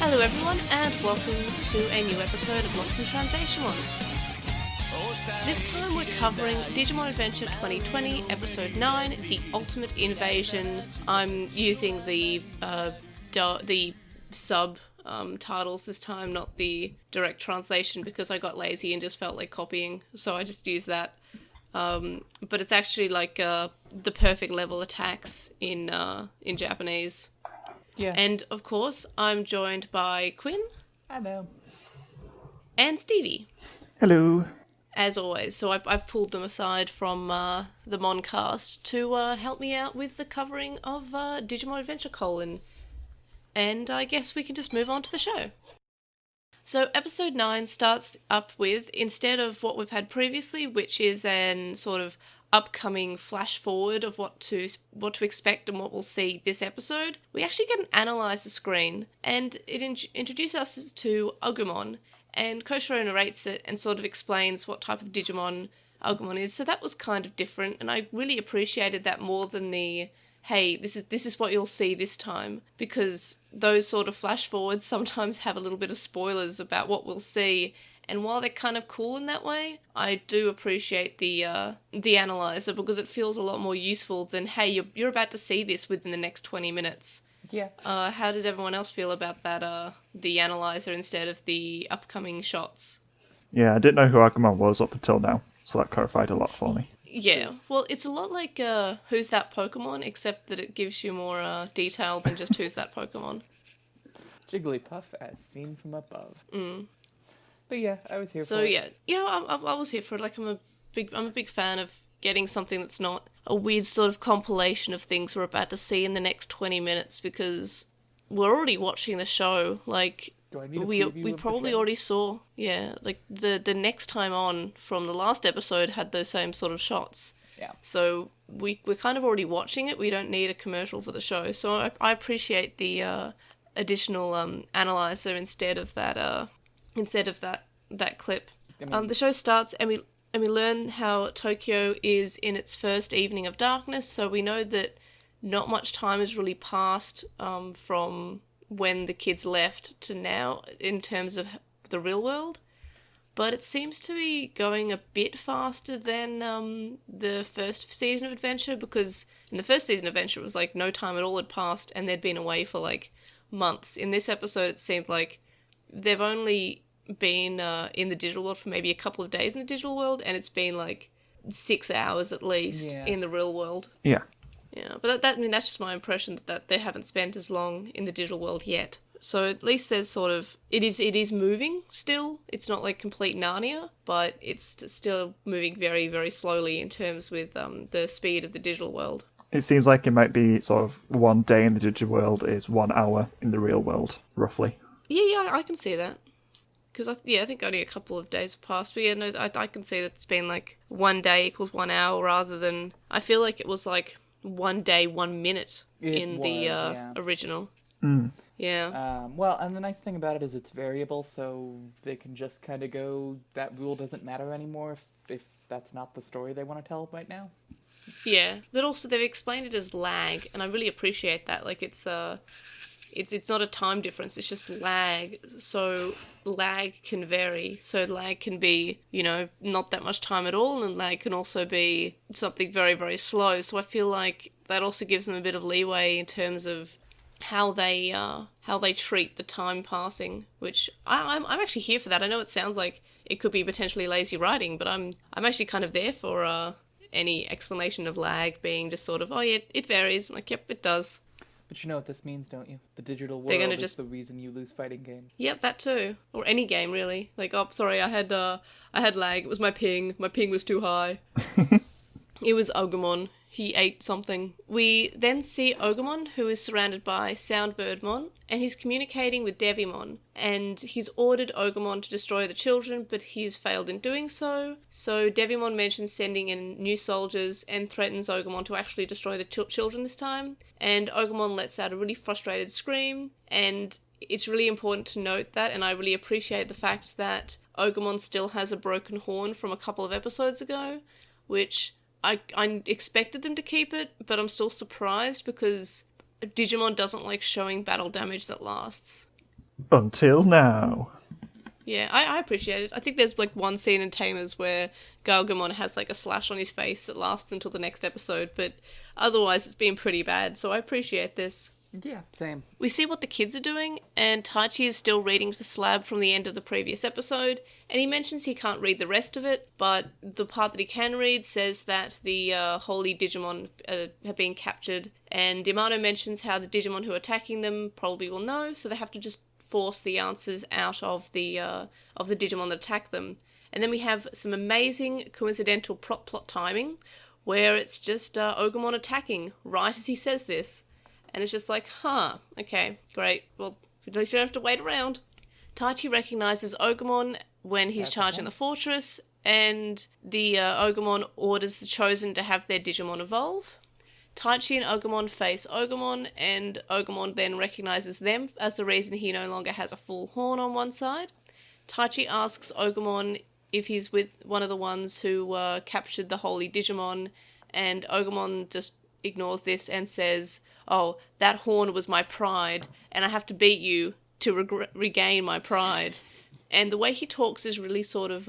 Hello everyone, and welcome to a new episode of LostinTranslationmon. This time we're covering Digimon Adventure 2020, Episode 9, The Ultimate Invasion. I'm using the sub titles this time, not the direct translation, because I got lazy and just felt like copying, so I just used that. But it's actually like the perfect level attacks in Japanese. Yeah. And, of course, I'm joined by Quinn. Hello. And Stevie. Hello. As always. So I've pulled them aside from the Moncast to help me out with the covering of Digimon Adventure : and I guess we can just move on to the show. So Episode 9 starts up with, instead of what we've had previously, which is an sort of upcoming flash forward of what to expect and what we'll see this episode, we actually get an analyzer screen, and it introduces us to Ogremon, and Koshiro narrates it and sort of explains what type of Digimon Ogremon is. So that was kind of different, and I really appreciated that more than the hey, this is what you'll see this time, because those sort of flash forwards sometimes have a little bit of spoilers about what we'll see. And while they're kind of cool in that way, I do appreciate the analyzer, because it feels a lot more useful than, hey, you're about to see this within the next 20 minutes. Yeah. How did everyone else feel about that, the analyzer instead of the upcoming shots? Yeah, I didn't know who Agumon was up until now, so that clarified a lot for me. Yeah, well, it's a lot like Who's That Pokemon, except that it gives you more detail than just Who's That Pokemon. Jigglypuff as seen from above. Mm. But yeah, I was here for So it. I was here for it. Like, I'm a big fan of getting something that's not a weird sort of compilation of things we're about to see in the next 20 minutes, because we're already watching the show. Like, Do I need a we preview of probably the show? already saw. Yeah, like the next time on from the last episode had those same sort of shots. Yeah. So we're kind of already watching it. We don't need a commercial for the show. So I appreciate the additional analyzer instead of that clip. I mean, The show starts and we learn how Tokyo is in its first evening of darkness. So we know that not much time has really passed from when the kids left to now in terms of the real world. But it seems to be going a bit faster than the first season of Adventure, because in the first season of Adventure it was like no time at all had passed and they'd been away for like months. In this episode it seemed like they've only been in the digital world for maybe a couple of days in the digital world, and it's been like 6 hours at least in the real world. Yeah. Yeah, but that's just my impression that they haven't spent as long in the digital world yet. So at least there's sort of, it is moving still. It's not like complete Narnia, but it's still moving very, very slowly in terms with the speed of the digital world. It seems like it might be sort of 1 day in the digital world is 1 hour in the real world, roughly. Yeah, I can see that. Because, I think only a couple of days have passed. But yeah, no, I can see that it's been like 1 day equals 1 hour, rather than, I feel like it was like 1 day, 1 minute the original. Mm. Yeah. well, and the nice thing about it is it's variable, so they can just kind of go, that rule doesn't matter anymore if that's not the story they want to tell right now. Yeah, but also they've explained it as lag, and I really appreciate that. Like, it's not a time difference, it's just lag. So lag can vary. So lag can be, not that much time at all, and lag can also be something very, very slow. So I feel like that also gives them a bit of leeway in terms of how they treat the time passing, which I'm actually here for that. I know it sounds like it could be potentially lazy writing, but I'm actually kind of there for any explanation of lag being just sort of, oh yeah, it varies. I'm like, yep, it does. But you know what this means, don't you? The digital world is the reason you lose fighting games. Yep, that too. Or any game, really. Like, oh, sorry, I had lag. It was my ping. My ping was too high. It was Ogremon. He ate something. We then see Ogremon, who is surrounded by Soundbirdmon, and he's communicating with Devimon. And he's ordered Ogremon to destroy the children, but he's failed in doing so. So Devimon mentions sending in new soldiers and threatens Ogremon to actually destroy the children this time. And Ogremon lets out a really frustrated scream, and it's really important to note that, and I really appreciate the fact that Ogremon still has a broken horn from a couple of episodes ago, which I expected them to keep it, but I'm still surprised because Digimon doesn't like showing battle damage that lasts. Until now. Yeah, I appreciate it. I think there's like one scene in Tamers where Ogremon has like a slash on his face that lasts until the next episode, but otherwise it's been pretty bad, so I appreciate this. Yeah, same. We see what the kids are doing, and Taichi is still reading the slab from the end of the previous episode, and he mentions he can't read the rest of it, but the part that he can read says that the holy Digimon have been captured, and Yamato mentions how the Digimon who are attacking them probably will know, so they have to just force the answers out of the Digimon that attack them. And then we have some amazing coincidental plot timing, where it's just Ogremon attacking right as he says this. And it's just like, okay, great. Well, at least you don't have to wait around. Taichi recognises Ogremon when he's charging the fortress, and the Ogremon orders the Chosen to have their Digimon evolve. Taichi and Ogremon face Ogremon, and Ogremon then recognises them as the reason he no longer has a full horn on one side. Taichi asks Ogremon if he's with one of the ones who captured the holy Digimon, and Ogremon just ignores this and says, "Oh, that horn was my pride, and I have to beat you to regain my pride." And the way he talks is really sort of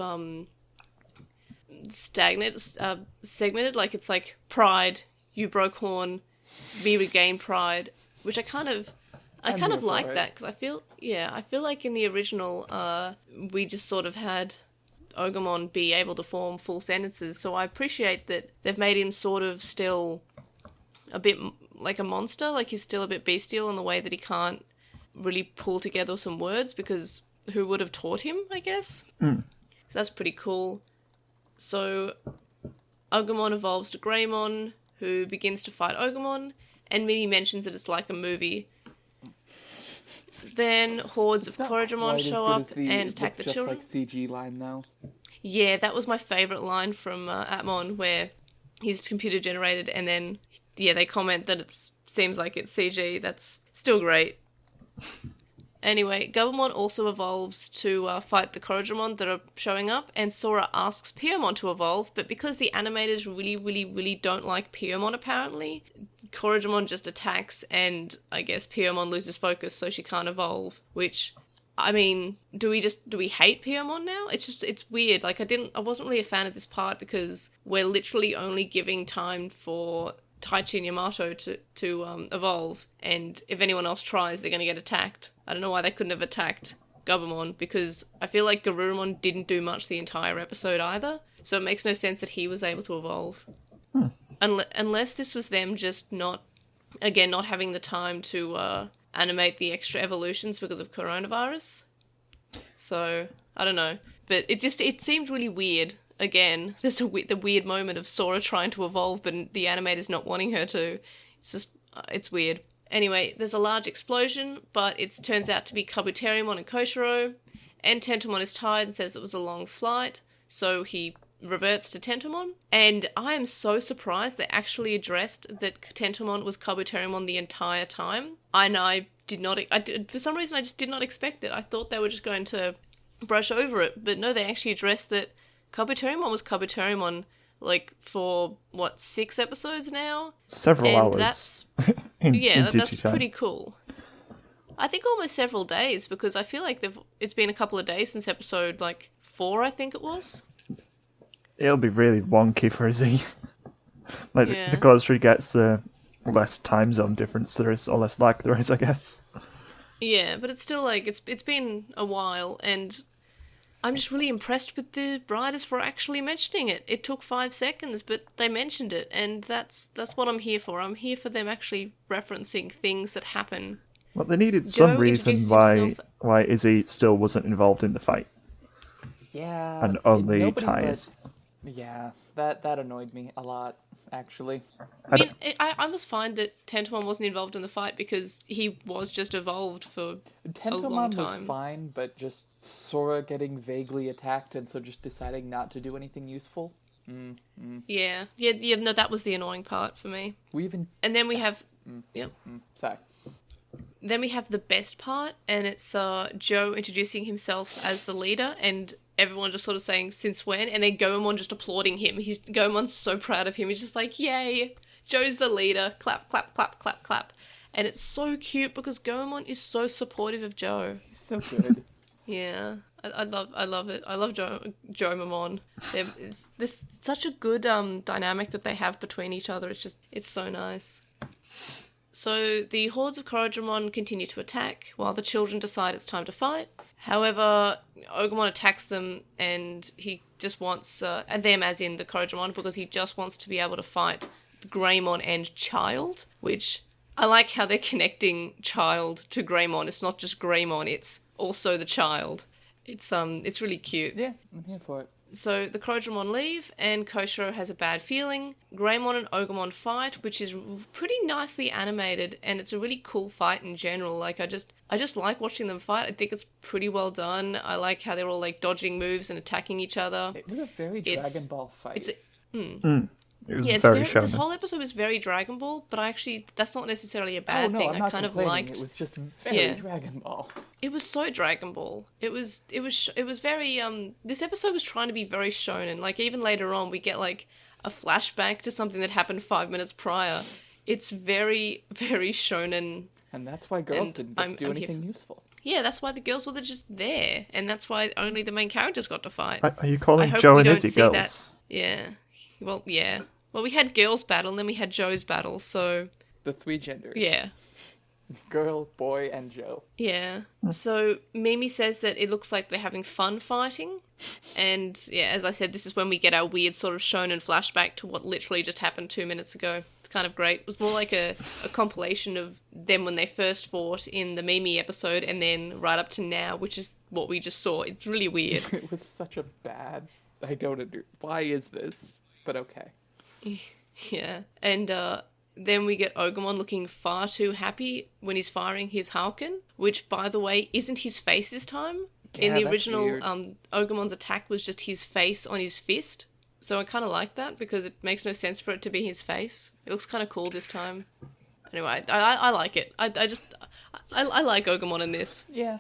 segmented, like it's like pride, you broke horn, me regain pride, which I kind of like that, because I feel like in the original we just sort of had Ogremon be able to form full sentences, so I appreciate that they've made him sort of still a bit like a monster, like he's still a bit bestial in the way that he can't really pull together some words, because who would have taught him, I guess? So that's pretty cool. So Ogremon evolves to Greymon, who begins to fight Ogremon, and Minnie mentions that it's like a movie. Then hordes of Corridramon show up and attack the children. Just like CG line though. Yeah, that was my favourite line from Atmon, where he's computer generated, and then they comment that it seems like it's CG. That's still great. Anyway, Gabumon also evolves to fight the Corridramon that are showing up, and Sora asks Piyomon to evolve, but because the animators really, really, really don't like Piyomon apparently, Corridramon just attacks, and I guess Piyomon loses focus, so she can't evolve, which, I mean, do we hate Piyomon now? It's weird. Like, I wasn't really a fan of this part, because we're literally only giving time for Taichi and Yamato to evolve, and if anyone else tries, they're going to get attacked. I don't know why they couldn't have attacked Gabumon, because I feel like Garurumon didn't do much the entire episode either, so it makes no sense that he was able to evolve. Unless this was them just not having the time to animate the extra evolutions because of coronavirus. So, I don't know. But it seemed really weird. Again, there's the weird moment of Sora trying to evolve, but the animator's not wanting her to. It's weird. Anyway, there's a large explosion, but it turns out to be Kabuterimon and Koshiro, and Tentomon is tired and says it was a long flight, so he reverts to Tentomon, and I am so surprised they actually addressed that Tentomon was Kabuterimon the entire time, and for some reason I just did not expect it. I thought they were just going to brush over it, but no, they actually addressed that Kabuterimon was Kabuterimon, like, for, 6 episodes now? Several and hours. That's pretty cool. I think almost several days, because I feel like it's been a couple of days since episode, 4, I think it was. It'll be really wonky for Z. The closer he gets, the less time zone difference there is, or less like there is, I guess. Yeah, but it's still, it's been a while, and I'm just really impressed with the writers for actually mentioning it. It took 5 seconds, but they mentioned it, and that's what I'm here for. I'm here for them actually referencing things that happen. Well, they needed some reason why Izzy still wasn't involved in the fight. Yeah. And only Tai is. Yeah, that annoyed me a lot, actually. I was fine that Tentomon wasn't involved in the fight, because he was just evolved for a long time. Tentomon was fine, but just Sora getting vaguely attacked and so just deciding not to do anything useful. Yeah, no, that was the annoying part for me. And then we have... Sorry. Then we have the best part, and it's Joe introducing himself as the leader, and everyone just sort of saying, "Since when?" And then Gomamon just applauding him. Gomamon's so proud of him. He's just like, "Yay, Joe's the leader. Clap, clap, clap, clap, clap." And it's so cute because Goemon is so supportive of Joe. He's so good. Yeah, I love it. I love Jomamon. There's such a good dynamic that they have between each other. It's so nice. So the hordes of Ogremon continue to attack while the children decide it's time to fight. However, Ogremon attacks them and he just wants, them as in the Ogremon, because he just wants to be able to fight Greymon and Child, which I like how they're connecting Child to Greymon. It's not just Greymon, it's also the Child. It's really cute. Yeah, I'm here for it. So the Ogremon leave, and Koshiro has a bad feeling. Greymon and Ogremon fight, which is pretty nicely animated, and it's a really cool fight in general. Like, I just like watching them fight. I think it's pretty well done. I like how they're all, like, dodging moves and attacking each other. It was a very Dragon Ball fight. It was Yeah, very shonen. this whole episode was very Dragon Ball, but that's not necessarily a bad thing. I'm not I kind of complaining. liked. It was just very Dragon Ball. It was so Dragon Ball. It was very this episode was trying to be very shonen. Like, even later on we get like a flashback to something that happened 5 minutes prior. It's very, very shonen. And that's why girls didn't get to do anything useful. Yeah, that's why the girls were just there, and that's why only the main characters got to fight. Are you calling hope Joe we and don't Izzy see girls? that. Yeah. Well, yeah. Well, we had girls battle, and then we had Joe's battle, so... The 3 genders. Yeah. Girl, boy, and Joe. Yeah. So Mimi says that it looks like they're having fun fighting. And yeah, as I said, this is when we get our weird sort of shonen flashback to what literally just happened 2 minutes ago. It's kind of great. It was more like a compilation of them when they first fought in the Mimi episode and then right up to now, which is what we just saw. It's really weird. It was such a bad... I don't understand. Why is this? But okay. Yeah. And then we get Ogremon looking far too happy when he's firing his Halcon, which, by the way, isn't his face this time. Yeah, In the that's original, weird. Ogremon's attack was just his face on his fist. So I kind of like that because it makes no sense for it to be his face. It looks kind of cool this time. Anyway, I like it. I like Ogremon in this. Yeah.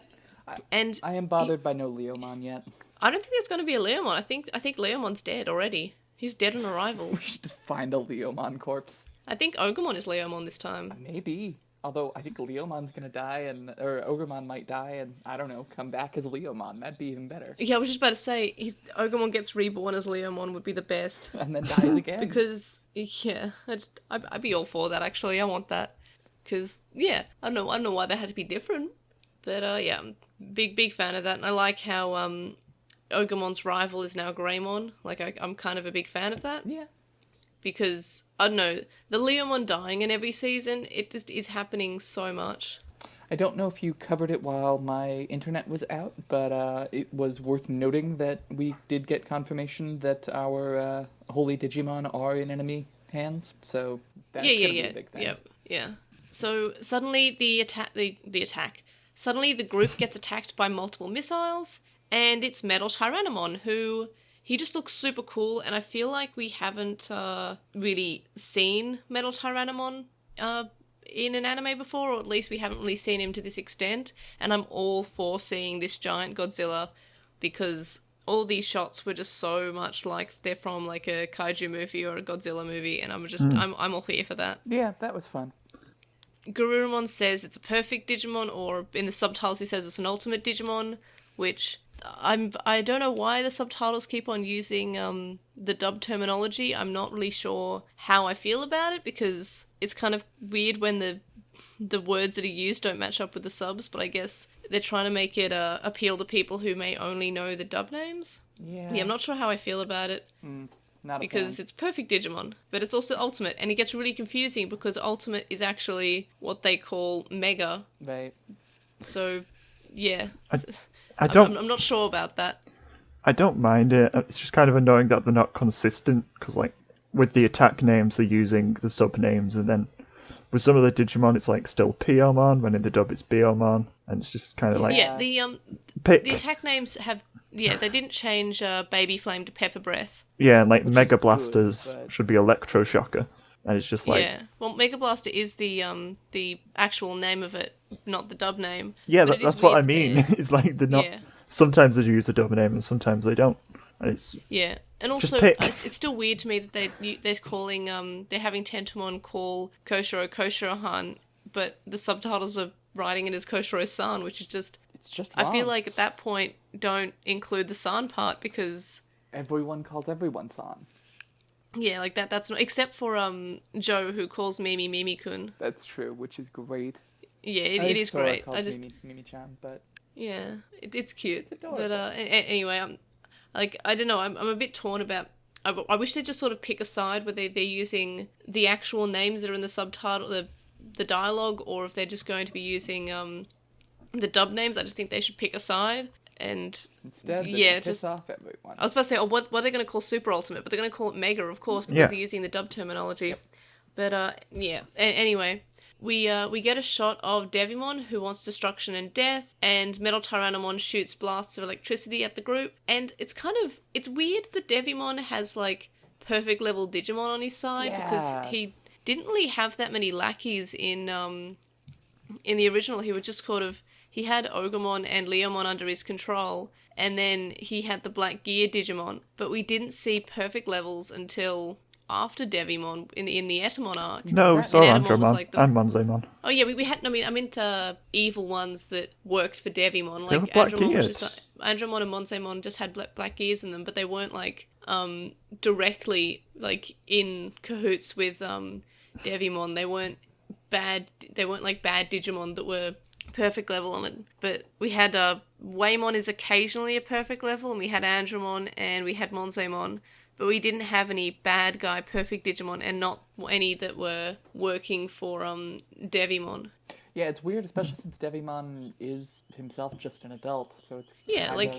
And I am bothered by no Leomon yet. I don't think there's going to be a Leomon. I think Leomon's dead already. He's dead on arrival. We should just find a Leomon corpse. I think Ogremon is Leomon this time. Maybe. Although I think Leomon's gonna die, or Ogremon might die, and I don't know, come back as Leomon. That'd be even better. Yeah, I was just about to say, Ogremon gets reborn as Leomon would be the best. And then dies again. Because, yeah, I'd be all for that, actually. I want that. Because, yeah, I don't know why they had to be different. But, yeah, I'm big fan of that. And I like how Ogemon's rival is now Greymon. Like, I'm kind of a big fan of that. Yeah. Because, I don't know, the Leomon dying in every season, it just is happening so much. I don't know if you covered it while my internet was out, but it was worth noting that we did get confirmation that our holy Digimon are in enemy hands, so that's gonna be a big thing. Yeah. So suddenly Suddenly the group gets attacked by multiple missiles, and it's MetalTyranomon, who... He just looks super cool, and I feel like we haven't really seen MetalTyranomon in an anime before, or at least we haven't really seen him to this extent, and I'm all for seeing this giant Godzilla, because all these shots were just so much like they're from like a kaiju movie or a Godzilla movie, and I'm all here for that. Yeah, that was fun. Garurumon says it's a perfect Digimon, or in the subtitles he says it's an ultimate Digimon, which... I don't know why the subtitles keep on using the dub terminology. I'm not really sure how I feel about it, because it's kind of weird when the words that are used don't match up with the subs, but I guess they're trying to make it appeal to people who may only know the dub names. Yeah, I'm not sure how I feel about it. Not because it's perfect Digimon, but it's also Ultimate, and it gets really confusing because Ultimate is actually what they call Mega. Right. So, yeah. I'm not sure about that. I don't mind it. It's just kind of annoying that they're not consistent, because like with the attack names they're using the sub names, and then with some of the Digimon it's like still Piomon when in the dub it's Biomon, and it's just kind of like the attack names have they didn't change Baby Flame to Pepper Breath. Yeah, and like Mega Blasters should be Electroshocker, and it's just like well, Mega Blaster is the actual name of it, not the dub name. Yeah, that's what I mean. It's like they're not. Yeah. Sometimes they use the dub name and sometimes they don't. And it's and also it's still weird to me that they're calling they're having Tentomon call Koshiro Han, but the subtitles are writing it as Koshiro-san, which is just... It's just wrong. I feel like at that point, don't include the san part because... Everyone calls everyone san. Yeah, like that's not... Except for Joe, who calls Mimi Mimi-kun. That's true, which is great. Yeah, it is great. Calls Mimi-chan, but... Yeah, it's cute. It's adorable. But anyway, I don't know, I'm a bit torn about... I wish they'd just sort of pick a side where they're using the actual names that are in the subtitle, the dialogue, or if they're just going to be using the dub names. I just think they should pick a side. And instead, piss off everyone. I was about to say, what are they going to call Super Ultimate? But they're going to call it Mega, of course, because they're using the dub terminology. Yep. But anyway, we get a shot of Devimon, who wants destruction and death, and MetalTyranomon shoots blasts of electricity at the group. And it's weird that Devimon has like perfect level Digimon on his side because he didn't really have that many lackeys in the original. He was just he had Ogremon and Leomon under his control, and then he had the Black Gear Digimon, but we didn't see perfect levels until after Devimon in the Etamon arc. No, we saw Andromon and Monzaemon. Oh yeah, we had. I meant evil ones that worked for Devimon. They Like were black Andromon gears. Andromon and Monzaemon just had black gears in them, but they weren't like directly like in cahoots with Devimon. They weren't bad. They weren't like bad Digimon that were perfect level on it. But we had Waymon is occasionally a perfect level, and we had Andromon and we had Monzaemon. But we didn't have any bad guy perfect Digimon, and not any that were working for Devimon. Yeah, it's weird, especially since Devimon is himself just an adult, so it's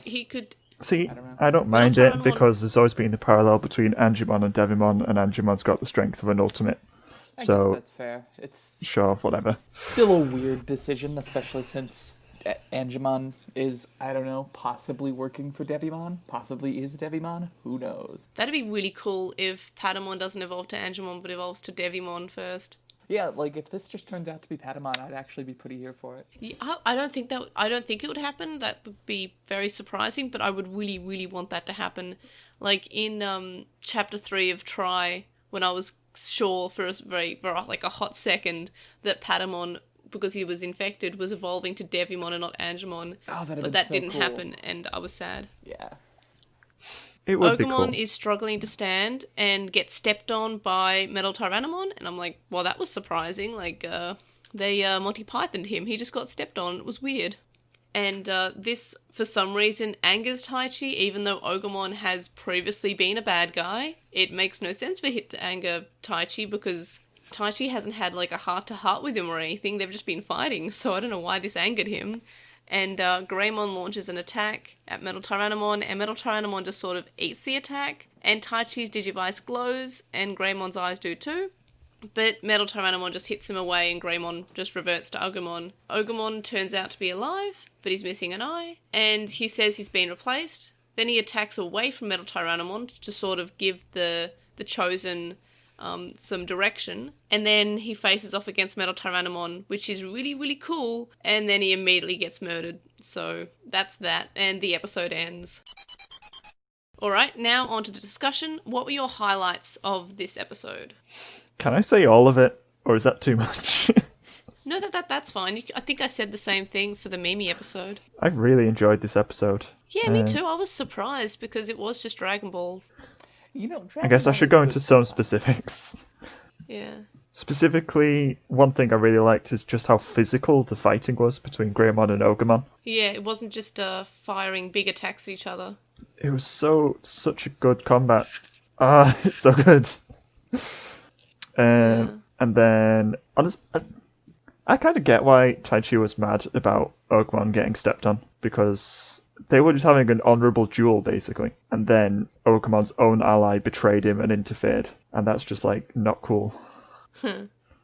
he could... See, I don't mind it, because there's always been the parallel between Angemon and Devimon, and Angemon's got the strength of an ultimate. I guess that's fair. It's sure, whatever. Still a weird decision, especially since Angemon is, I don't know, possibly working for Devimon, possibly is Devimon, who knows. That'd be really cool if Patamon doesn't evolve to Angemon, but evolves to Devimon first. Yeah, like, if this just turns out to be Patamon, I'd actually be pretty here for it. Yeah, I don't think it would happen. That would be very surprising, but I would really, really want that to happen. Like, in Chapter 3 of Try, when I was sure for a hot second that Patamon, because he was infected, was evolving to Devimon and not Angemon. Oh, but that didn't happen, and I was sad. Yeah. It would Ogremon be cool. is struggling to stand and gets stepped on by MetalTyranomon, and I'm like, well, that was surprising. Like, they Monty Pythoned him. He just got stepped on. It was weird. And this, for some reason, angers Taichi, even though Ogremon has previously been a bad guy. It makes no sense for it to anger Taichi, because Taichi hasn't had, like, a heart-to-heart with him or anything. They've just been fighting, so I don't know why this angered him. And Greymon launches an attack at MetalTyranomon, and MetalTyranomon just sort of eats the attack. And Taichi's Digivice glows, and Greymon's eyes do too. But MetalTyranomon just hits him away, and Greymon just reverts to Ogremon. Ogremon turns out to be alive, but he's missing an eye, and he says he's been replaced. Then he attacks away from MetalTyranomon to sort of give the chosen some direction, and then he faces off against MetalTyranomon, which is really, really cool, and then he immediately gets murdered. So that's that, and the episode ends. Alright, now on to the discussion. What were your highlights of this episode? Can I say all of it, or is that too much? No, that's fine. I think I said the same thing for the Mimi episode. I really enjoyed this episode. Yeah, me too. I was surprised, because it was just Dragon Ball. You know, I guess I should go into some specifics. Yeah. Specifically, one thing I really liked is just how physical the fighting was between Greymon and Ogremon. Yeah, it wasn't just firing big attacks at each other. It was such a good combat. It's so good. And then, honestly, I kind of get why Taichi was mad about Ogremon getting stepped on, because they were just having an honourable duel, basically. And then Ogamon's own ally betrayed him and interfered. And that's just, like, not cool.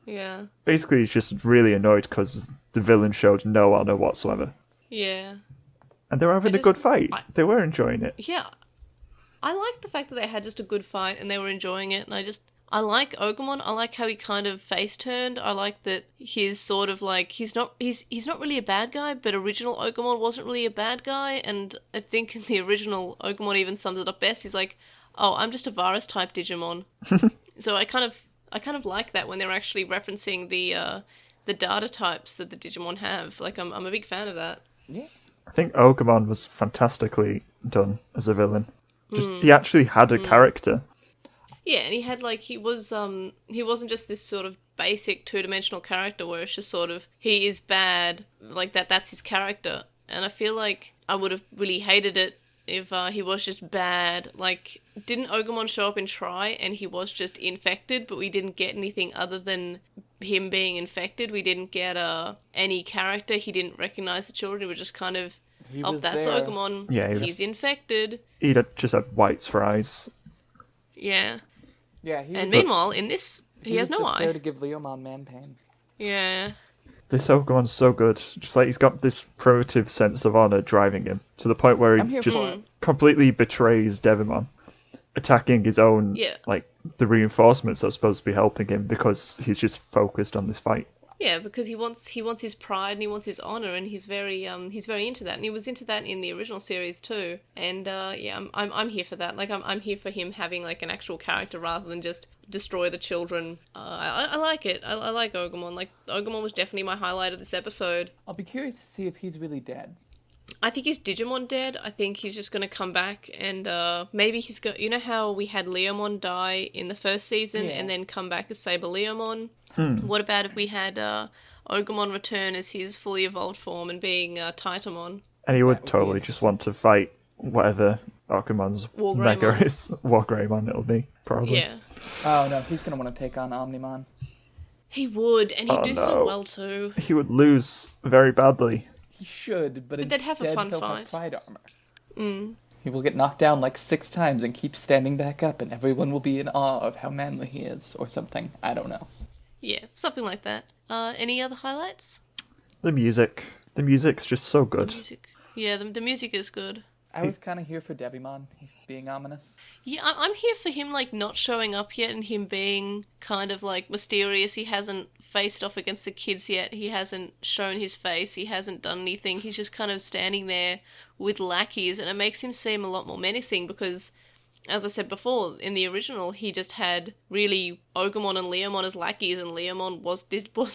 Yeah. Basically, he's just really annoyed because the villain showed no honour whatsoever. Yeah. And they were having a good fight. They were enjoying it. Yeah. I like the fact that they had just a good fight and they were enjoying it. And I like Ogremon. I like how he kind of face turned. I like that he's sort of like, he's not really a bad guy, but original Ogremon wasn't really a bad guy. And I think in the original, Ogremon even sums it up best. He's like, oh, I'm just a virus type Digimon. So I kind of like that when they're actually referencing the the data types that the Digimon have. Like, I'm a big fan of that. Yeah. I think Ogremon was fantastically done as a villain. He actually had a character. Yeah, and he had he wasn't just this sort of basic two-dimensional character where it's just sort of he is bad, like that's his character. And I feel like I would have really hated it if he was just bad. Like, didn't Ogremon show up in Try and he was just infected, but we didn't get anything other than him being infected? We didn't get any character. He didn't recognize the children. It was just kind of, that's there. Ogremon. Yeah, he's infected. He just had whites for eyes. Yeah. Yeah, And meanwhile, in this, he has was no just eye. there to give Leomon man pain. Yeah. This Ogamon's so good. Just like he's got this primitive sense of honor driving him to the point where I'm he here just for it. completely betrays Devimon, attacking his own, Yeah. like the reinforcements that are supposed to be helping him because he's just focused on this fight. Yeah, because he wants his pride and he wants his honor, and he's very into that, and he was into that in the original series too. And yeah, I'm here for that. Like, I'm here for him having like an actual character rather than just destroy the children. I like it. I like Ogremon. Like, Ogremon was definitely my highlight of this episode. I'll be curious to see if he's really dead. I think he's Digimon dead. I think he's just going to come back and maybe he's got... You know how we had Leomon die in the first season and then come back as Saber Leomon? What about if we had Ogremon return as his fully evolved form and being Titamon? And he would would be totally just want to fight whatever Ogamon's mega is. Wargreymon it'll be, probably. Yeah. Oh no, he's gonna want to take on Omnimon. He would, and he'd do so no. well too. He would lose very badly. He should, but they'd instead have a fun he'll fight. have pride armor. He will get knocked down like 6 times and keep standing back up, and everyone will be in awe of how manly he is, or something. I don't know. Yeah, something like that. Any other highlights? The music's just so good. The music. Yeah, the music is good. I was kind of here for Devimon being ominous. Yeah, I'm here for him, like, not showing up yet and him being kind of, like, mysterious. He hasn't faced off against the kids yet. He hasn't shown his face. He hasn't done anything. He's just kind of standing there with lackeys, and it makes him seem a lot more menacing because, as I said before, in the original, he just had really Ogremon and Leomon as lackeys, and Leomon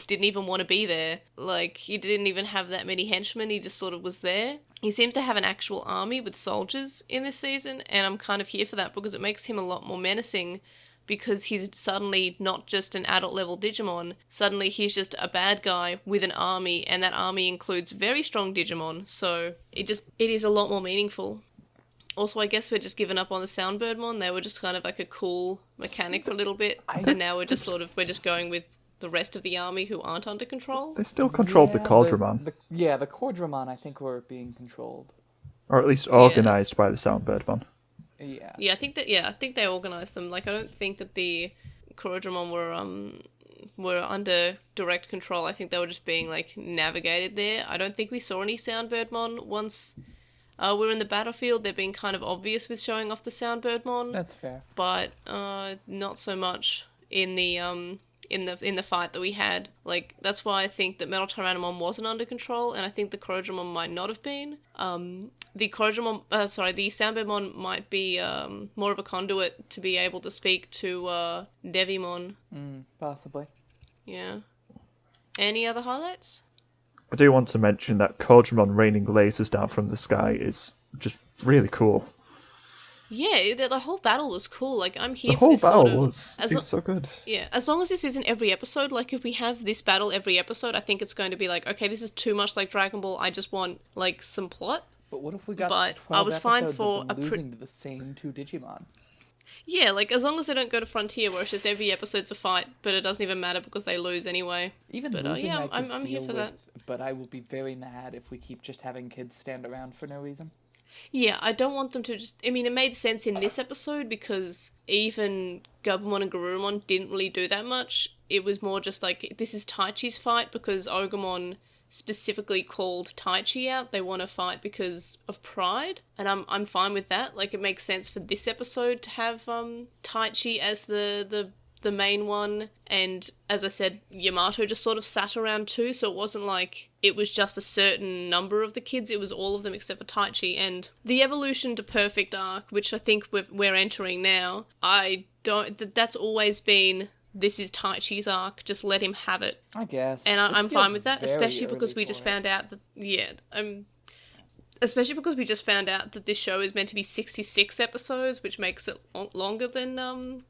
didn't even want to be there. Like, he didn't even have that many henchmen. He just sort of was there. He seems to have an actual army with soldiers in this season, and I'm kind of here for that because it makes him a lot more menacing because he's suddenly not just an adult-level Digimon. Suddenly he's just a bad guy with an army, and that army includes very strong Digimon, so it is a lot more meaningful. Also, I guess we're just giving up on the Soundbirdmon. They were just kind of like a cool mechanic for a little bit, and now we're just going with the rest of the army who aren't under control. They still controlled the Cauldromon. The Cauldromon, I think, were being controlled. Or at least organised by the Soundbirdmon. Yeah. Yeah, I think they organised them. Like, I don't think that the Cauldromon were under direct control. I think they were just being, like, navigated there. I don't think we saw any Soundbirdmon once we're in the battlefield. They're being kind of obvious with showing off the Soundbirdmon. That's fair. But not so much in the fight that we had. Like, that's why I think that MetalTyranomon wasn't under control, and I think the Ogremon might not have been. The Soundbirdmon might be more of a conduit to be able to speak to Devimon. Possibly. Yeah. Any other highlights? I do want to mention that Cauldromon raining lasers down from the sky is just really cool. Yeah, the whole battle was cool. Like, I'm here The for whole this battle sort of... was so good. Yeah, as long as this isn't every episode, like, if we have this battle every episode, I think it's going to be like, okay, this is too much like Dragon Ball, I just want, like, some plot. But what if we got But 12 I was fine episodes for of them losing to the same 2 Digimon? Yeah, like, as long as they don't go to Frontier, where it's just every episode's a fight, but it doesn't even matter because they lose anyway. Even But, losing, yeah, I could I'm here deal for with, that. but I will be very mad if we keep just having kids stand around for no reason. Yeah, I don't want them to just... I mean, it made sense in this episode because even Gabumon and Garurumon didn't really do that much. It was more just like, this is Taichi's fight because Ogremon specifically called Taichi out. They want to fight because of pride, and I'm fine with that. Like, it makes sense for this episode to have Taichi as the main one, and as I said, Yamato just sort of sat around too, so it wasn't like it was just a certain number of the kids, it was all of them except for Taichi. And the evolution to perfect arc, which I think we're entering now, that's always been this is Taichi's arc, just let him have it. I guess. And It I'm feels fine with that, very especially because early we just for it. found out that, especially because we just found out that this show is meant to be 66 episodes, which makes it longer than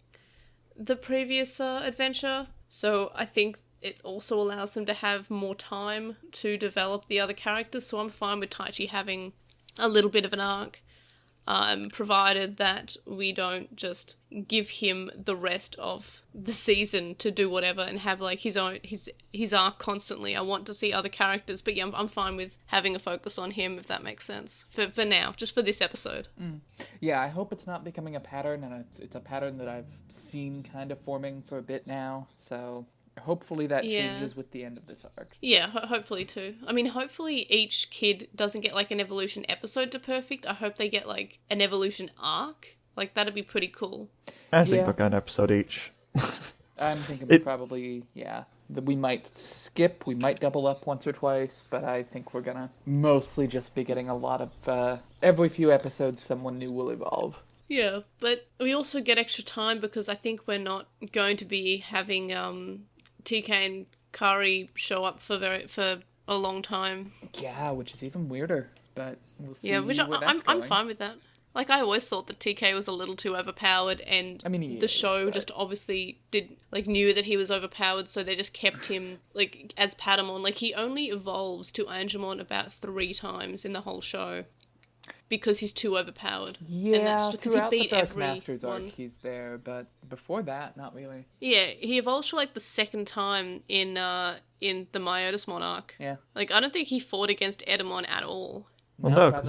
the previous adventure. So I think it also allows them to have more time to develop the other characters, so I'm fine with Taichi having a little bit of an arc, provided that we don't just give him the rest of the season to do whatever and have like his arc constantly. I want to see other characters, but yeah, I'm fine with having a focus on him, if that makes sense, for now, just for this episode. Yeah, I hope it's not becoming a pattern, and it's a pattern that I've seen kind of forming for a bit now, so hopefully that changes with the end of this arc. Yeah, hopefully too. I mean, hopefully each kid doesn't get like an evolution episode to perfect. I hope they get like an evolution arc. Like, that'd be pretty cool. I think they'll get an episode each. I'm thinking probably, that we might skip, we might double up once or twice, but I think we're gonna mostly just be getting a lot of, every few episodes someone new will evolve. Yeah, but we also get extra time because I think we're not going to be having TK and Kari show up for a long time. Yeah, which is even weirder, but we'll see. Yeah, which I'm fine with that. Like, I always thought that TK was a little too overpowered, and the show just obviously knew that he was overpowered, so they just kept him, like, as Patamon. Like, he only evolves to Angemon about 3 times in the whole show, because he's too overpowered. Yeah, because throughout the Dark Masters arc, he's there, but before that, not really. Yeah, he evolves for, like, the second time in the Myotismon arc. Yeah. Like, I don't think he fought against Edamon at all. Well, no, because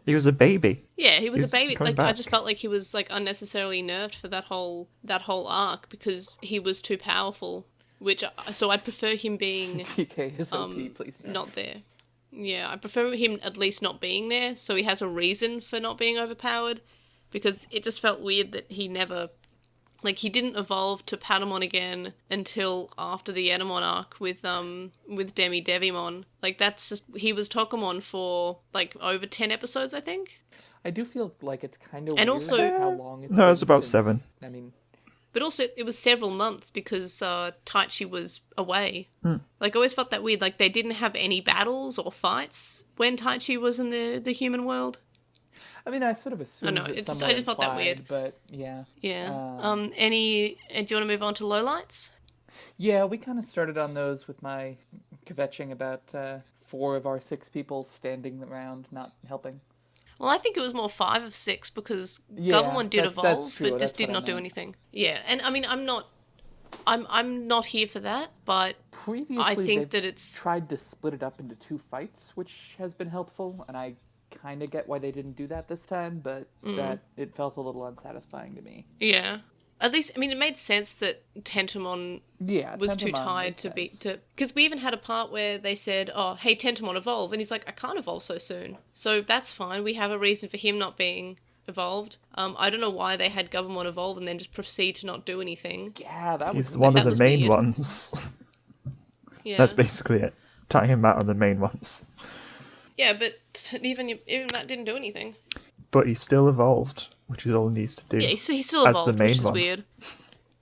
he was a baby. Yeah, he was a baby. Like, back. I just felt like he was like unnecessarily nerfed for that whole arc because he was too powerful. So I'd prefer him being TK is OP, please no. not there. Yeah, I prefer him at least not being there, so he has a reason for not being overpowered. Because it just felt weird that he never, like, he didn't evolve to Patamon again until after the Enamon arc with Devimon. Like, that's just, he was Tokamon for, like, over 10 episodes, I think. I do feel like it's kind of And weird also, how long it's No, been it's about since, 7. I mean, but also, it was several months because Taichi was away. Like, I always felt that weird. Like, they didn't have any battles or fights when Taichi was in the human world. I mean, I sort of assumed I that just felt that weird. But yeah. Yeah. Do you want to move on to lowlights? Yeah, we kind of started on those with my kvetching about 4 of our 6 people standing around, not helping. Well, I think it was more 5 of 6 because Yeah, Gabumon did evolve, that's true. but just That's did what I not do meant. anything. Yeah, and I mean, I'm not here for that, but Previously, I think they've that it's tried to split it up into 2 fights, which has been helpful, and I kind of get why they didn't do that this time, but that it felt a little unsatisfying to me. yeah. At least, I mean, it made sense that Tentomon Yeah, was too Tentomon tired makes to sense. because we even had a part where they said, "Oh, hey, Tentomon, evolve," and he's like, "I can't evolve so soon." So that's fine. We have a reason for him not being evolved. I don't know why they had Gabumon evolve and then just proceed to not do anything. Yeah, that was He's one of that the was main weird. ones. Yeah, That's basically it. Tying him out on the main ones. yeah, but even that didn't do anything. But he still evolved, which is all he needs to do. Yeah, he's still as the evolved, main which is one. weird.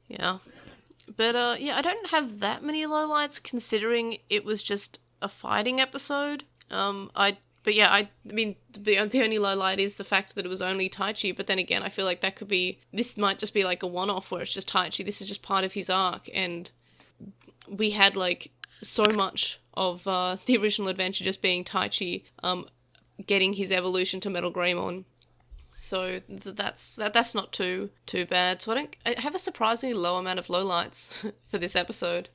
Yeah. But, yeah, I don't have that many lowlights considering it was just a fighting episode. I mean, the only lowlight is the fact that it was only Taichi, but then again, I feel like this might just be like a one-off where it's just Taichi, this is just part of his arc, and we had, like, so much of the original adventure just being Taichi getting his evolution to MetalTyranomon. So that's not too bad. So I have a surprisingly low amount of lowlights for this episode.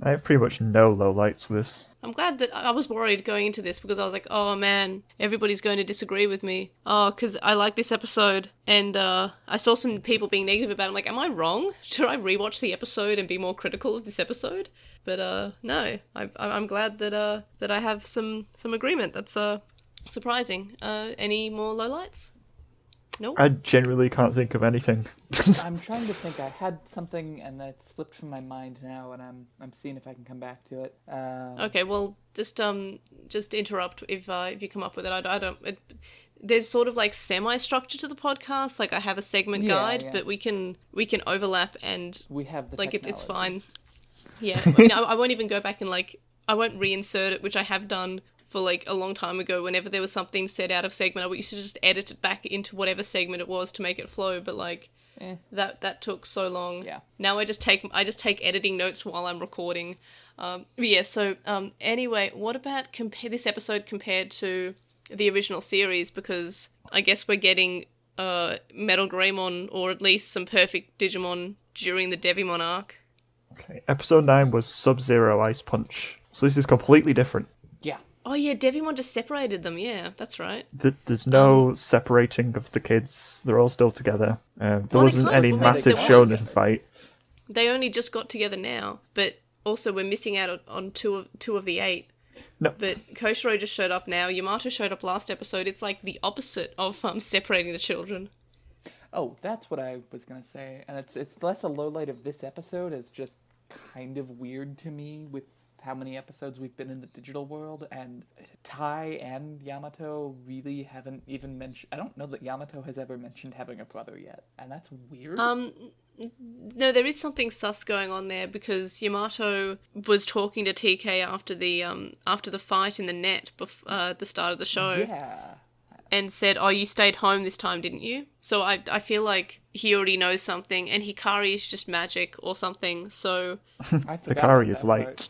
I have pretty much no lowlights for this. I'm glad that I was worried going into this because I was like, oh man, everybody's going to disagree with me. Oh, because I like this episode and I saw some people being negative about it. I'm like, am I wrong? Should I rewatch the episode and be more critical of this episode? But no, I'm glad that I have some agreement. That's surprising. Any more lowlights? No. I generally can't think of anything. I'm trying to think. I had something and that slipped from my mind now, and I'm seeing if I can come back to it. Okay, well, just interrupt if you come up with it. I don't. there's sort of like semi-structure to the podcast. Like I have a segment guide, but we can overlap and We have the like it's technology. fine. Yeah, I mean, I won't even go back and like I won't reinsert it, which I have done for like a long time ago. Whenever there was something said out of segment, I used to just edit it back into whatever segment it was to make it flow. But like that took so long. Yeah. Now I just take editing notes while I'm recording. Anyway, what about this episode compared to the original series? Because I guess we're getting MetalTyranomon, or at least some perfect Digimon during the Devimon arc. Okay, episode 9 was Sub-Zero Ice Punch. So this is completely different. Yeah. Oh yeah, Devimon just separated them. Yeah, that's right. There's no separating of the kids. They're all still together. There they wasn't kind of- any well, massive there was. shonen fight. They only just got together now, but also we're missing out on two of the 8. No. But Koshiro just showed up now. Yamato showed up last episode. It's like the opposite of separating the children. Oh, that's what I was gonna say, and it's less a lowlight of this episode. It's just kind of weird to me with how many episodes we've been in the digital world, and Tai and Yamato really haven't even mentioned. I don't know that Yamato has ever mentioned having a brother yet, and that's weird. No, there is something sus going on there because Yamato was talking to TK after the fight in the net at the start of the show. Yeah. And said, "Oh, you stayed home this time, didn't you?" So I feel like he already knows something, and Hikari is just magic or something. So I forgot Hikari about is that light. part.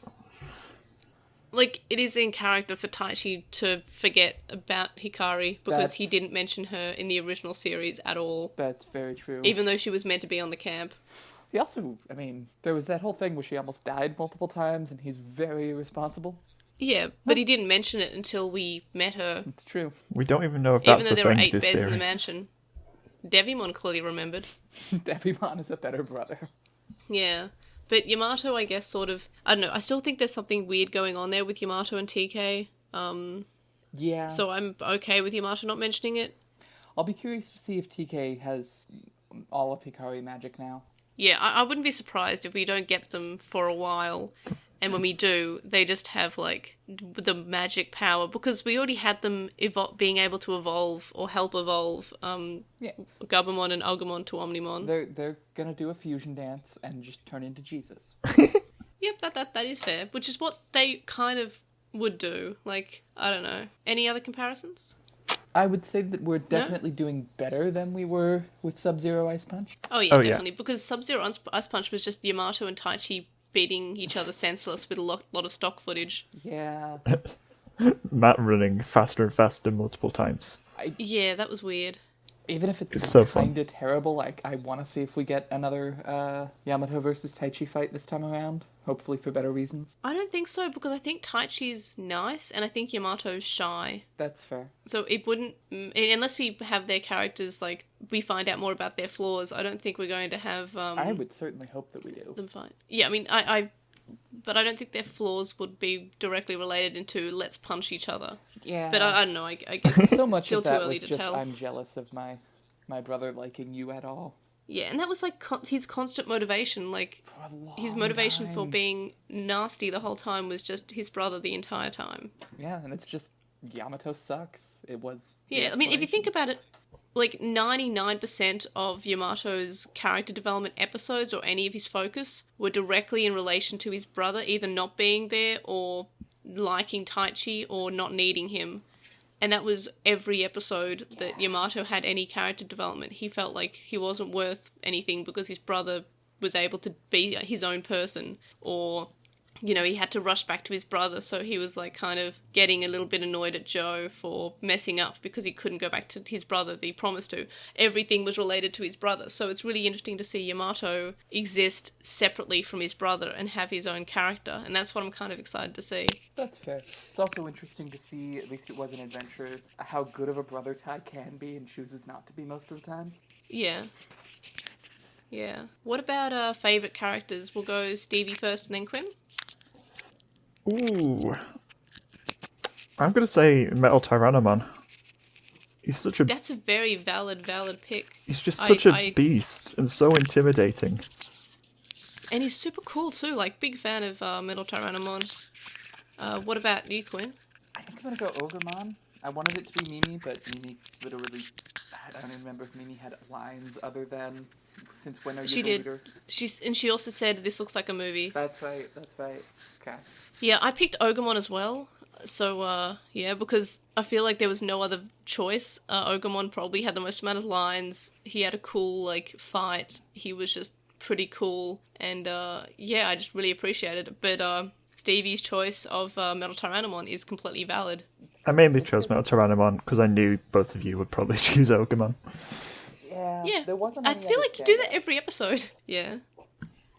like it is in character for Taichi to forget about Hikari because he That's- didn't mention her in the original series at all, That's very true. even though she was meant to be on the camp. He also, I mean, there was that whole thing where she almost died multiple times, and he's very irresponsible. Yeah, but he didn't mention it until we met her, It's true. We don't even know if that's even though the there were thing 8 this beds in the series. mansion. Devimon clearly remembered. Devimon is a better brother. Yeah. But Yamato, I guess, sort of... I don't know, I still think there's something weird going on there with Yamato and TK. Yeah. So I'm okay with Yamato not mentioning it. I'll be curious to see if TK has all of Hikari magic now. Yeah, I wouldn't be surprised if we don't get them for a while. And when we do, they just have, like, the magic power. Because we already had them being able to evolve or help evolve Yeah. Gabumon and Ogremon to Omnimon. They're gonna do a fusion dance and just turn into Jesus. Yep, that is fair. Which is what they kind of would do. Like, I don't know. Any other comparisons? I would say that we're definitely doing better than we were with Sub-Zero Ice Punch. Oh, yeah, Oh, yeah. definitely. Because Sub-Zero Ice Punch was just Yamato and Taichi beating each other senseless with a lot of stock footage. Yeah. Matt running faster and faster multiple times. Yeah, that was weird. Even if it's so fun. kind of terrible, like, I want to see if we get another Yamato versus Taichi fight this time around. Hopefully for better reasons. I don't think so, because I think Taichi's nice, and I think Yamato's shy. That's fair. So it wouldn't... Unless we have their characters, like, we find out more about their flaws, I don't think we're going to have... I would certainly hope that we do. them fight. Yeah, I mean, but I don't think their flaws would be directly related into let's punch each other. Yeah. But I don't know, I guess So much still of too that early was to just, tell. I'm jealous of my brother liking you at all. Yeah, and that was like his constant motivation. Like, For a long his motivation for time. being nasty the whole time was just his brother the entire time. Yeah, and it's just, Yamato sucks. It was... the Yeah, I mean, if you think explanation. about it, like 99% of Yamato's character development episodes or any of his focus were directly in relation to his brother either not being there or liking Taichi or not needing him. And that was every episode that Yamato had any character development. He felt like he wasn't worth anything because his brother was able to be his own person, or, you know, he had to rush back to his brother, so he was like kind of getting a little bit annoyed at Joe for messing up because he couldn't go back to his brother that he promised to. Everything was related to his brother, so it's really interesting to see Yamato exist separately from his brother and have his own character, and that's what I'm kind of excited to see. That's fair. It's also interesting to see, at least it was an adventure, how good of a brother Tai can be and chooses not to be most of the time. Yeah. Yeah. What about favourite characters? We'll go Stevie first and then Quinn. Ooh. I'm going to say MetalTyranomon. He's such a... That's a very valid pick. He's just such a I- beast and so intimidating. And he's super cool too, like, big fan of MetalTyranomon. What about you, Quinn? I think I'm gonna go Ogremon. I wanted it to be Mimi, but Mimi literally, I don't even remember if Mimi had lines other than, since when are you She the did. leader? She also said this looks like a movie. That's right. Okay. Yeah, I picked Ogremon as well. So, yeah, because I feel like there was no other choice. Ogremon probably had the most amount of lines. He had a cool, like, fight. He was just pretty cool. And, yeah, I just really appreciated it. But, Stevie's choice of MetalTyranomon is completely valid. I mainly chose MetalTyranomon because I knew both of you would probably choose Ogremon. Yeah, there wasn't I any feel other like you do that standout. every episode. Yeah.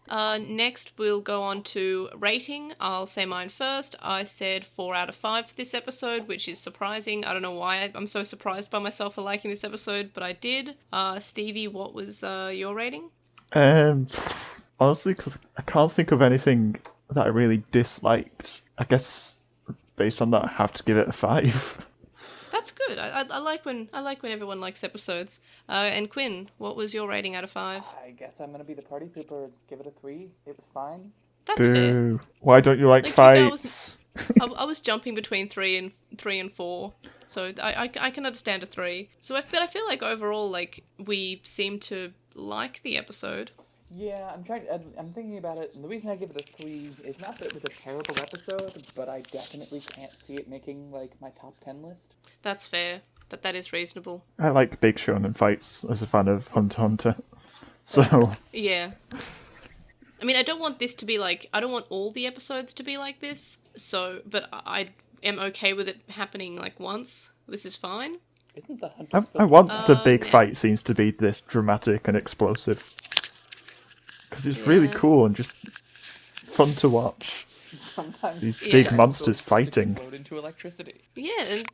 Next, we'll go on to rating. I'll say mine first. I said 4 out of 5 for this episode, which is surprising. I don't know why I'm so surprised by myself for liking this episode, but I did. Stevie, what was your rating? Honestly, because I can't think of anything that I really disliked. I guess based on that, I have to give it a 5. That's good. I like when everyone likes episodes. And Quinn, what was your rating out of 5? I guess I'm gonna be the party pooper. Give it a 3. It was fine. That's fair. Boo. Why don't you like Like, to be fair, fights? I was jumping between 3 and 4, so I can understand a 3. But I feel like overall, like, we seem to like the episode. Yeah, I'm thinking about it, and the reason I give it a 3 is not that it was a terrible episode, but I definitely can't see it making, like, my top 10 list. That's fair. That is reasonable. I like big shonen fights as a fan of Hunter x Hunter. So, Yeah. I mean, I don't want this to be like... I don't want all the episodes to be like this, but I am okay with it happening, like, once. This is fine. Isn't the hunter I want the big no. fight scenes to be this dramatic and explosive. Because it's really Yeah. cool and just fun to watch. sometimes These Yeah. big dinosaurs monsters just fighting. explode into electricity? Yeah, and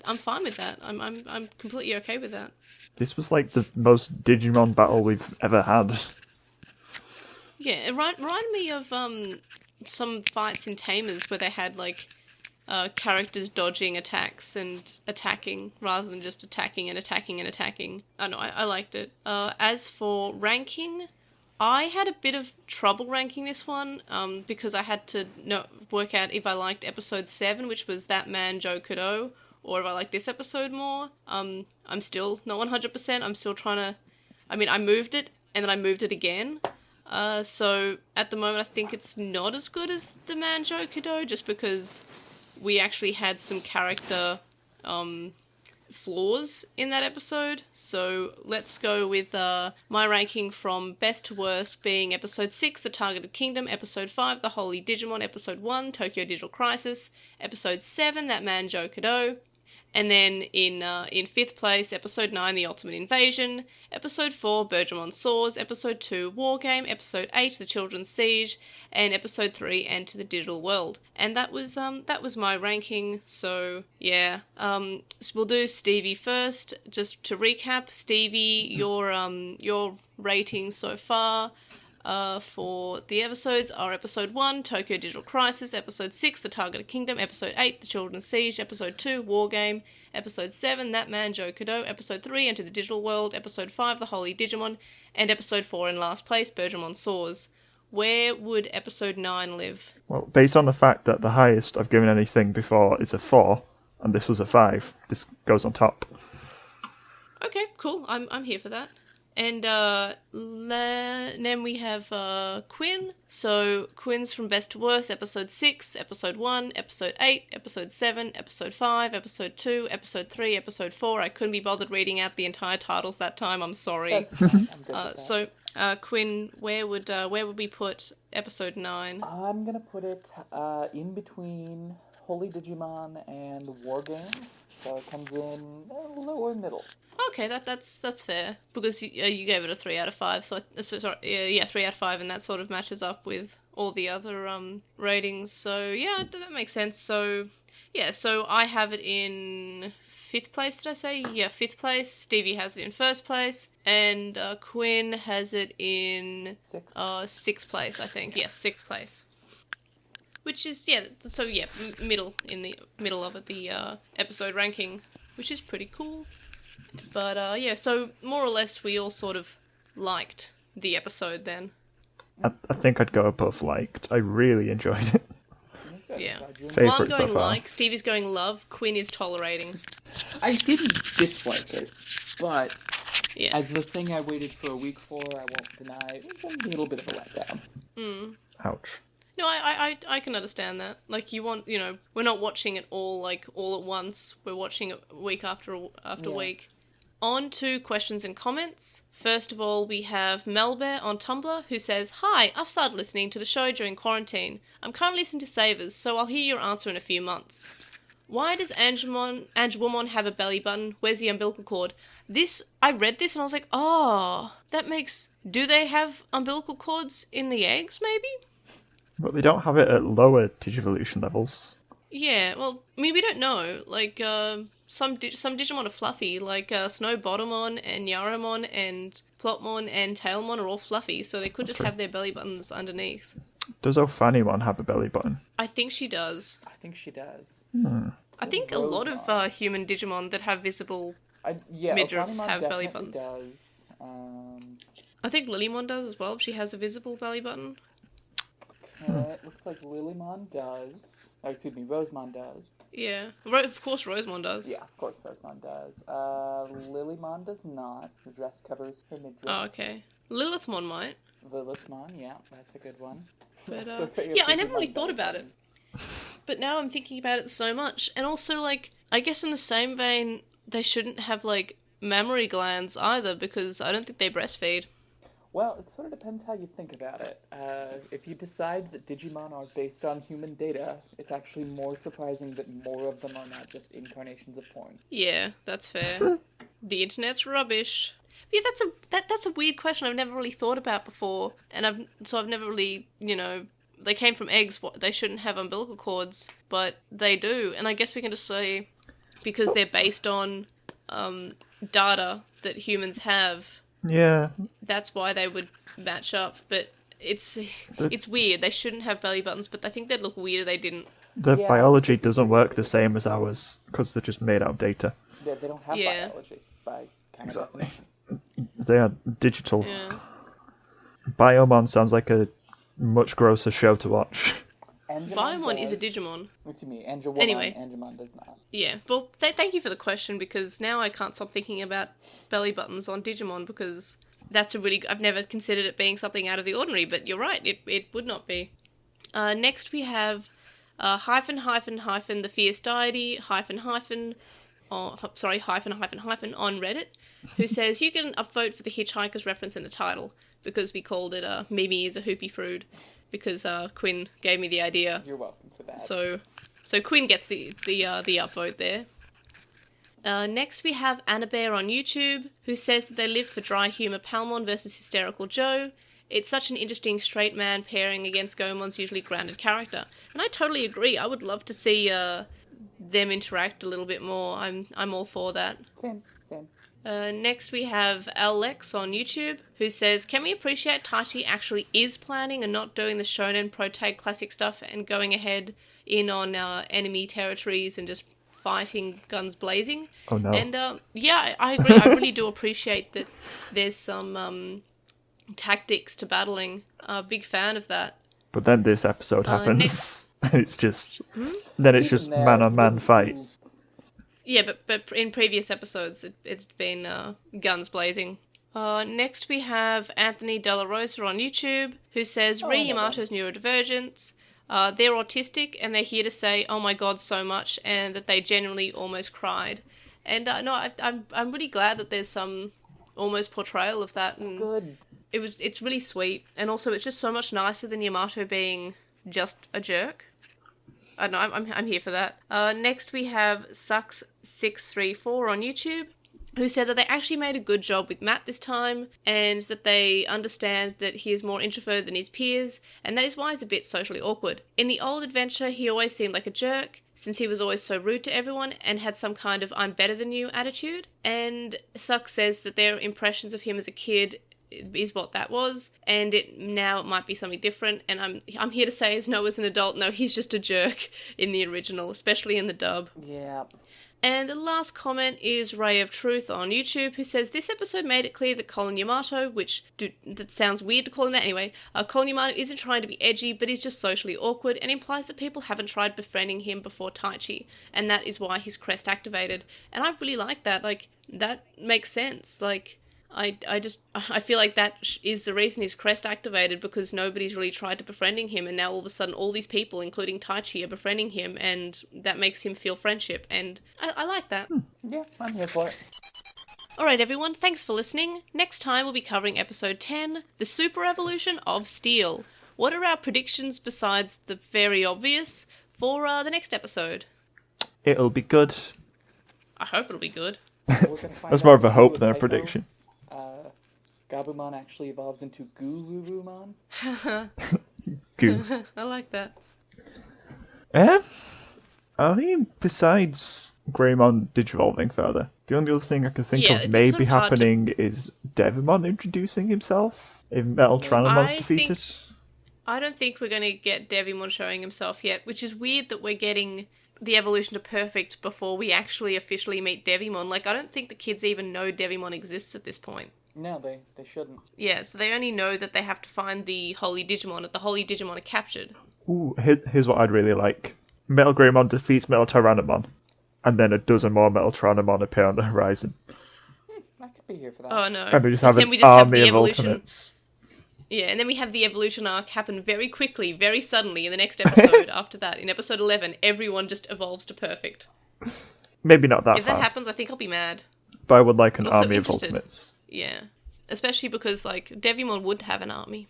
I'm fine with that. I'm completely okay with that. This was like the most Digimon battle we've ever had. Yeah, it reminded me of some fights in Tamers where they had like characters dodging attacks and attacking rather than just attacking and attacking and attacking. I don't know, I liked it. As for ranking, I had a bit of trouble ranking this one because I had to work out if I liked episode 7, which was That Man Joe Kudo, or if I like this episode more. I'm still not 100%. I'm still trying to... I mean, I moved it, and then I moved it again. So at the moment, I think it's not as good as The Man Joe Kudo, just because we actually had some character flaws in that episode. So let's go with my ranking from best to worst, being episode 6, The Targeted Kingdom, episode 5, The Holy Digimon, episode 1, Tokyo Digital Crisis, episode 7, That Man Joe Kudo, and then in 5th place, episode 9, The Ultimate Invasion, episode 4, Bergemon Soars, episode 2, War Game, episode 8, The Children's Siege, and episode 3, Enter the Digital World. And that was my ranking. So yeah, so we'll do Stevie first. Just to recap, Stevie, your ratings so far for the episodes are episode 1, Tokyo Digital Crisis, episode 6, The Targeted Kingdom, episode 8, The Children's Siege, episode 2, War Game, episode 7, That Man Joe Kudo, episode 3, Enter the Digital World, episode 5, The Holy Digimon, and episode 4 in last place, Bergemon Soars. Where would episode 9 live? Well, based on the fact that the highest I've given anything before is a 4, and this was a 5, this goes on top. Okay, cool. I'm here for that. And then we have Quinn. So Quinn's from best to worst, episode 6, episode 1, episode 8, episode 7, episode 5, episode 2, episode 3, episode 4. I couldn't be bothered reading out the entire titles that time. I'm sorry. That's fine. I'm good with that. So Quinn, where would we put episode 9? I'm gonna put it in between Holy Digimon and War Game, so it comes in lower middle. Okay, that's fair, because you gave it a 3 out of 5. So 3 out of 5, and that sort of matches up with all the other ratings. So yeah, that makes sense. So yeah, so I have it in 5th place. Did I say? Yeah, 5th place. Stevie has it in 1st place, and Quinn has it in 6th place. I think. Yes, 6th place. Which is middle of it, the episode ranking, which is pretty cool. But so more or less we all sort of liked the episode then. I think I'd go above liked. I really enjoyed it. Good. Yeah. Glad you enjoyed Favorite While I'm so going far. like, Stevie's going love, Quinn is tolerating. I didn't dislike it, but Yeah. as the thing I waited for a week for, I won't deny, it was a little bit of a letdown. Ouch. No, I can understand that. Like, you want, we're not watching it all, like, all at once. We're watching it week after Yeah. week. On to questions and comments. First of all, we have Melbear on Tumblr, who says, "Hi, I've started listening to the show during quarantine. I'm currently listening to Savers, so I'll hear your answer in a few months. Why does Angemon have a belly button? Where's the umbilical cord?" I read this and I was like, oh, do they have umbilical cords in the eggs, maybe? But they don't have it at lower Digivolution levels. Yeah, well, I mean, we don't know. Like, some Digimon are fluffy, like Snowbottomon and Yaromon and Plotmon and Tailmon are all fluffy, so they could That's just true. have their belly buttons underneath. Does Ophanimon have a belly button? I think she does. I think she does. I think a lot of human Digimon that have visible... Yeah, Midriffs Ophanimon have belly definitely buttons. does. I think Lilymon does as well, if she has a visible belly button. It looks like Lilymon does. Oh, excuse me, Rosemon does. Yeah. Of course Rosemon does. Yeah, of course Rosemon does. Lilymon does not. The dress covers her midriff. Oh, okay. Lilithmon might. Lilithmon, yeah, that's a good one. But, So yeah, I never Digimon really thought belly about it. buttons. But now I'm thinking about it so much. And also, like, I guess in the same vein, they shouldn't have, like, mammary glands either, because I don't think they breastfeed. Well, it sort of depends how you think about it. If you decide that Digimon are based on human data, it's actually more surprising that more of them are not just incarnations of porn. Yeah, that's fair. The internet's rubbish. Yeah, that's a weird question I've never really thought about before, and I've never really, they came from eggs. They shouldn't have umbilical cords, but they do, and I guess we can just say because they're based on data that humans have. Yeah. That's why they would match up, but it's weird. They shouldn't have belly buttons, but I think they'd look weird if they didn't. The Yeah. biology doesn't work the same as ours, because they're just made out of data. They don't have Yeah. biology by kind of Exactly. definition. They are digital. Yeah. Biomon sounds like a much grosser show to watch. Biomon is a Digimon. Excuse me, Angemon, Anyway. Angemon does not. Yeah, well, thank you for the question, because now I can't stop thinking about belly buttons on Digimon, because I've never considered it being something out of the ordinary, but you're right, it would not be. Next we have the fierce deity, hyphen on Reddit, who says, "You get an upvote for the Hitchhiker's reference in the title, because we called it Mimi is a Hoopy Frood, because Quinn gave me the idea." You're welcome for that. So Quinn gets the upvote there. Next we have Annabear on YouTube, who says that they live for dry humour Palmon versus Hysterical Joe. It's such an interesting straight man pairing against Goemon's usually grounded character. And I totally agree. I would love to see them interact a little bit more. I'm all for that. Same. Next we have Alex on YouTube, who says, "Can we appreciate Taichi actually is planning and not doing the shonen protag classic stuff and going ahead in on enemy territories and just fighting guns blazing?" Oh no. And yeah, I agree. I really do appreciate that there's some tactics to battling. Big fan of that. But then this episode happens. next- It's just... Then it's just man-on-man fight. Yeah, but in previous episodes, it's been guns blazing. Next we have Anthony Della Rosa on YouTube, who says, "Re Yamato's neurodivergence. They're autistic, and they're here to say, 'Oh my god,' so much, and that they genuinely almost cried." And no, I'm really glad that there's some almost portrayal of that. And Good. it's really sweet, and also it's just so much nicer than Yamato being just a jerk. I don't know, I'm here for that. Next we have Sucks634 on YouTube, who said that they actually made a good job with Matt this time, and that they understand that he is more introverted than his peers, and that is why he's a bit socially awkward. In the old adventure, he always seemed like a jerk, since he was always so rude to everyone and had some kind of "I'm better than you" attitude. And Sucks says that their impressions of him as a kid is what that was, and now it might be something different, and I'm here to say as an adult, no, he's just a jerk in the original, especially in the dub. Yeah. And the last comment is Ray of Truth on YouTube, who says, this episode made it clear that Colin Yamato, that sounds weird to call him that anyway, Colin Yamato isn't trying to be edgy, but he's just socially awkward, and implies that people haven't tried befriending him before Taichi, and that is why his crest activated. And I really like that. Like, that makes sense. Like, I feel like that is the reason his crest activated, because nobody's really tried to befriending him, and now all of a sudden all these people, including Taichi, are befriending him, and that makes him feel friendship, and I like that. Yeah, I'm here for it. Alright everyone, thanks for listening. Next time we'll be covering episode 10, The Super Evolution of Steel. What are our predictions besides the very obvious for the next episode? It'll be good. I hope it'll be good. That's more of a hope than a prediction. Gabumon actually evolves into Gururumon. Goo. I like that. I mean, besides Greymon digivolving further, the only other thing I can think of it's maybe sort of hard happening is Devimon introducing himself if MetalTyranomon defeated. I don't think we're going to get Devimon showing himself yet, which is weird that we're getting the evolution to perfect before we actually officially meet Devimon. Like, I don't think the kids even know Devimon exists at this point. No, they shouldn't. Yeah, so they only know that they have to find the Holy Digimon, and the Holy Digimon are captured. Ooh, here's what I'd really like. Metal Greymon defeats MetalTyranomon, and then a dozen more MetalTyranomon appear on the horizon. I could be here for that. Oh no. And we just have then an we just have army the of evolution. ultimates. Yeah, and then we have the evolution arc happen very quickly, very suddenly in the next episode after that. In episode 11, everyone just evolves to perfect. Maybe not that If far. that happens, I think I'll be mad. But I would like an I'm also army of interested. ultimates. Yeah. Especially because, like, Devimon would have an army.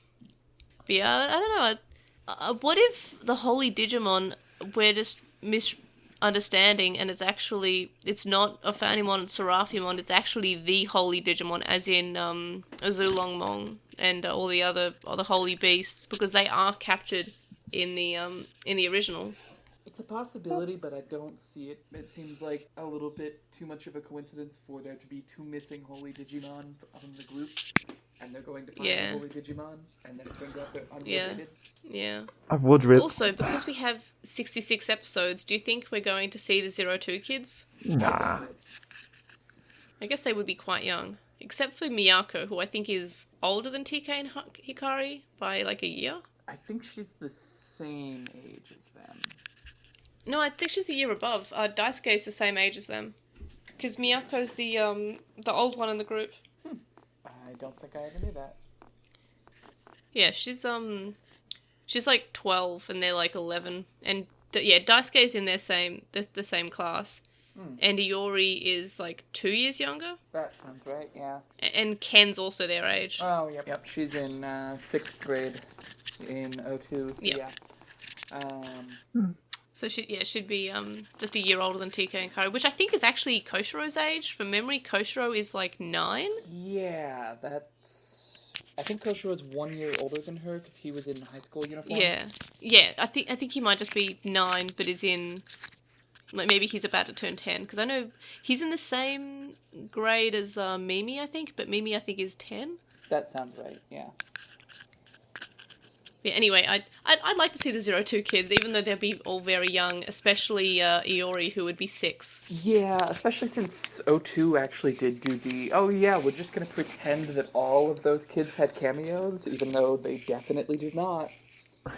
But yeah, I don't know. What if the Holy Digimon, we're just misunderstanding, and it's not a Fanimon and Serafimon, it's actually the Holy Digimon, as in Azulongmon and all the other Holy Beasts, because they are captured in the original. It's a possibility, but I don't see it. It seems like a little bit too much of a coincidence for there to be two missing Holy Digimon from the group, and they're going to find the Holy Digimon, and then it turns out they're unrelated. Yeah. I would really... Also, because we have 66 episodes, do you think we're going to see the 02 kids? Nah. I guess they would be quite young. Except for Miyako, who I think is older than TK and Hikari by like a year. I think she's the same age as them. No, I think she's a year above. Daisuke is the same age as them. Because Miyako's the old one in the group. I don't think I ever knew that. Yeah, she's like 12 and they're like 11. And Daisuke's in the same class. And Iori is like 2 years younger. That sounds right, yeah. And Ken's also their age. Oh, yep. She's in 6th grade in 02, so Yep. yeah. So she'd be just a year older than TK and Kari, which I think is actually Koshiro's age. From memory, Koshiro is like 9. Yeah, that's... I think Koshiro's 1 year older than her because he was in high school uniform. Yeah. I think he might just be 9, but is in... Like, maybe he's about to turn 10, because I know he's in the same grade as Mimi, I think, but Mimi, I think, is 10. That sounds right, yeah. Yeah, anyway, I'd like to see the 02 kids, even though they'll be all very young, especially Iori, who would be 6. Yeah, especially since 02 actually did do the, oh yeah, we're just going to pretend that all of those kids had cameos, even though they definitely did not.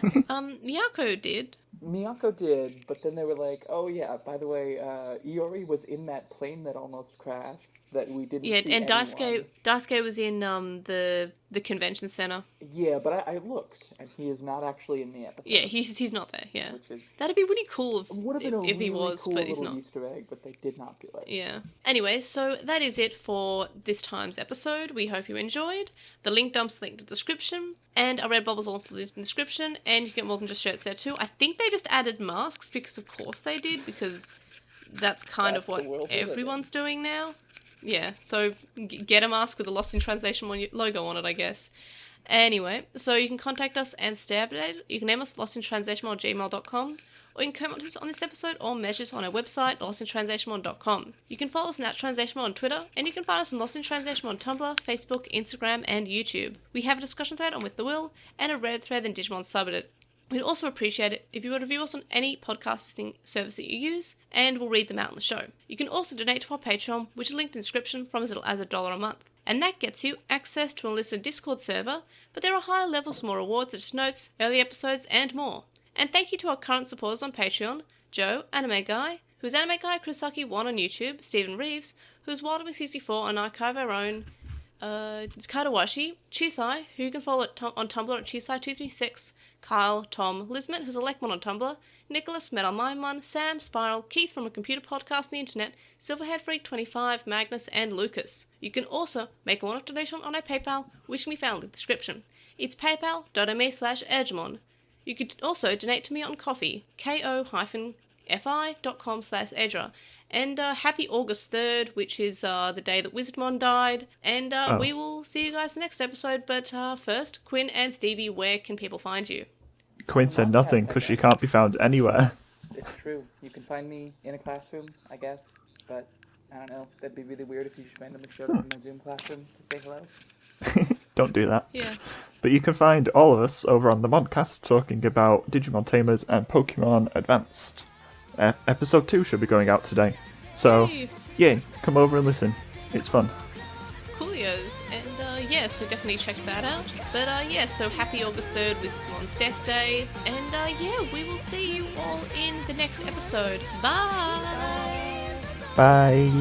Miyako did. Miyako did, but then they were like, oh yeah, by the way, Iori was in that plane that almost crashed, that we didn't see and anyone. Daisuke was in the convention center. Yeah, but I looked, and he is not actually in the episode. Yeah, he's not there, yeah. Which is... That'd be really cool would have been a if really he was, cool but he's little not. Easter egg, but they did not do it. Yeah. Anyway, so that is it for this time's episode. We hope you enjoyed. The link dump's linked in the description, and our Redbubble's also linked in the description, and you get more than just shirts there too. I think they just added masks, because of course they did, because that's kind of what everyone's doing now. Yeah, so get a mask with the Lost in Translation logo on it, I guess. Anyway, so you can contact us and stay updated. You can name us LostinTranslationmon@gmail.com, or you can comment us on this episode or message us on our website, LostinTranslationmon.com. You can follow us on @TranslationMon on Twitter, and you can find us on Lost in Translation on Tumblr, Facebook, Instagram, and YouTube. We have a discussion thread on With the Will, and a Reddit thread and Digimon subreddit. We'd also appreciate it if you would review us on any podcasting service that you use, and we'll read them out on the show. You can also donate to our Patreon, which is linked in the description, from as little as $1 a month. And that gets you access to a listener Discord server, but there are higher levels for more rewards such as notes, early episodes, and more. And thank you to our current supporters on Patreon, Joe, Anime Guy, who's Anime Guy Kurosaki1 on YouTube, Stephen Reeves, who's Wildwing64 and Archive Our Own, Kadawashi, Chisai, who you can follow on Tumblr at Chisai236, Kyle, Tom, Lizmet, who's a Lekmon on Tumblr, Nicholas, MetalMymonmon, Sam, Spiral, Keith from a computer podcast on the internet, Silverheadfreak25, Magnus, and Lucas. You can also make a one-off donation on our PayPal, which can be found in the description. It's paypal.me/Ogremon. You could also donate to me on Ko-fi, ko-fi.com/Edra. And happy August 3rd, which is the day that Wizardmon died. And we will see you guys in the next episode. But first, Quinn and Stevie, where can people find you? Quinn said nothing because she can't be found anywhere. It's true. You can find me in a classroom, I guess. But, I don't know. That'd be really weird if you just randomly showed up in my Zoom classroom to say hello. Don't do that. Yeah. But you can find all of us over on the Modcast talking about Digimon Tamers and Pokemon Advanced. Episode 2 should be going out today. So, yay, come over and listen. It's fun. Coolios. And so definitely check that out. But so happy August 3rd, Wizardmon's Death Day. And we will see you all in the next episode. Bye! Bye!